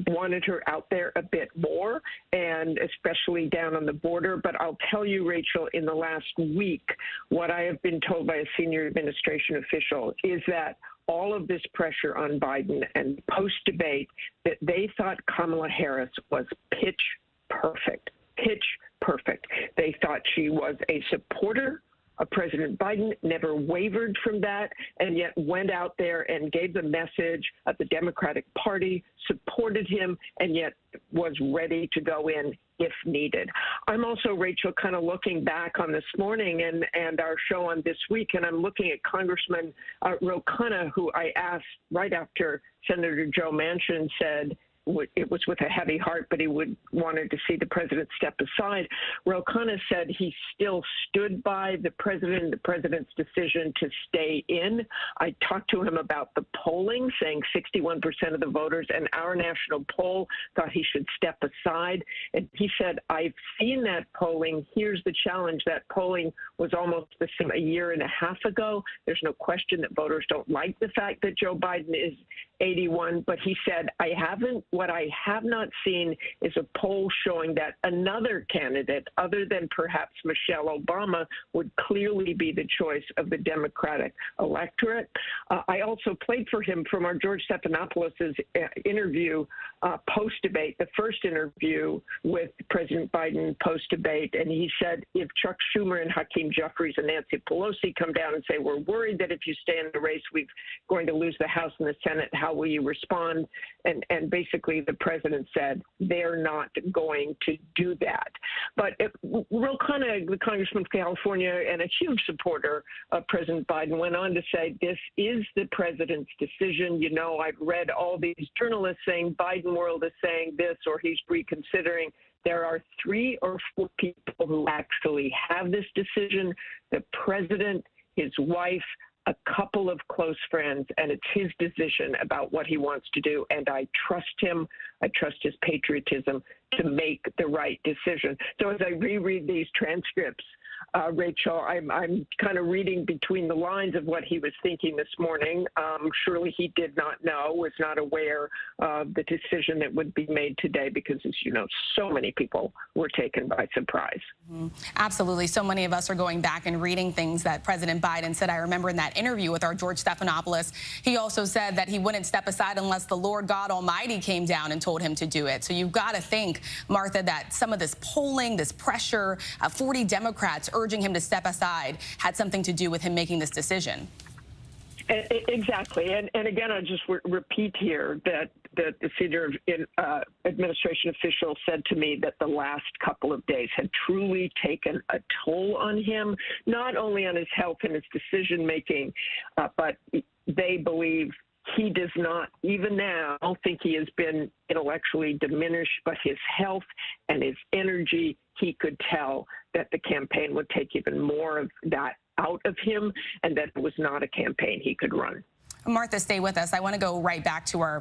wanted her out there a bit more, and especially down on the border. But I'll tell you, Rachel, in the last week, what I have been told by a senior administration official is that all of this pressure on Biden and post-debate, that they thought Kamala Harris was pitch perfect. They thought she was a supporter of President Biden, never wavered from that, and yet went out there and gave the message of the Democratic Party, supported him, and yet was ready to go in if needed. I'm also, Rachel, kind of looking back on this morning and our show on This Week, and I'm looking at Congressman Ro Khanna, who I asked right after Senator Joe Manchin said, it was with a heavy heart, but he wanted to see the president step aside. Ro Khanna said he still stood by the president's decision to stay in. I talked to him about the polling, saying 61% of the voters in our national poll thought he should step aside. And he said, I've seen that polling. Here's the challenge. That polling was almost the same a year and a half ago. There's no question that voters don't like the fact that Joe Biden is 81, but he said, what I have not seen is a poll showing that another candidate, other than perhaps Michelle Obama, would clearly be the choice of the Democratic electorate. I also played for him from our George Stephanopoulos' interview post-debate, the first interview with President Biden post-debate, and he said, if Chuck Schumer and Hakeem Jeffries and Nancy Pelosi come down and say, we're worried that if you stay in the race, we're going to lose the House and the Senate, how will you respond? And basically the president said they're not going to do that. But Ro Khanna, the congressman from California and a huge supporter of President Biden, went on to say this is the president's decision. You know, I've read all these journalists saying Biden world is saying this or he's reconsidering. There are 3 or 4 people who actually have this decision: the president, his wife, a couple of close friends, and it's his decision about what he wants to do. And I trust him. I trust his patriotism to make the right decision. So as I reread these transcripts, Rachel, I'm kind of reading between the lines of what he was thinking this morning. Surely he did not know, was not aware of the decision that would be made today because, as you know, so many people were taken by surprise. Mm-hmm. Absolutely. So many of us are going back and reading things that President Biden said. I remember in that interview with our George Stephanopoulos, he also said that he wouldn't step aside unless the Lord God Almighty came down and told him to do it. So you've got to think, Martha, that some of this polling, this pressure, 40 Democrats urging him to step aside had something to do with him making this decision. Exactly. And again, I'll just repeat here that the senior administration official said to me that the last couple of days had truly taken a toll on him, not only on his health and his decision-making, but they believe he does not, even now, think he has been intellectually diminished, but his health and his energy, he could tell that the campaign would take even more of that out of him and that it was not a campaign he could run. Martha, stay with us. I want to go right back to our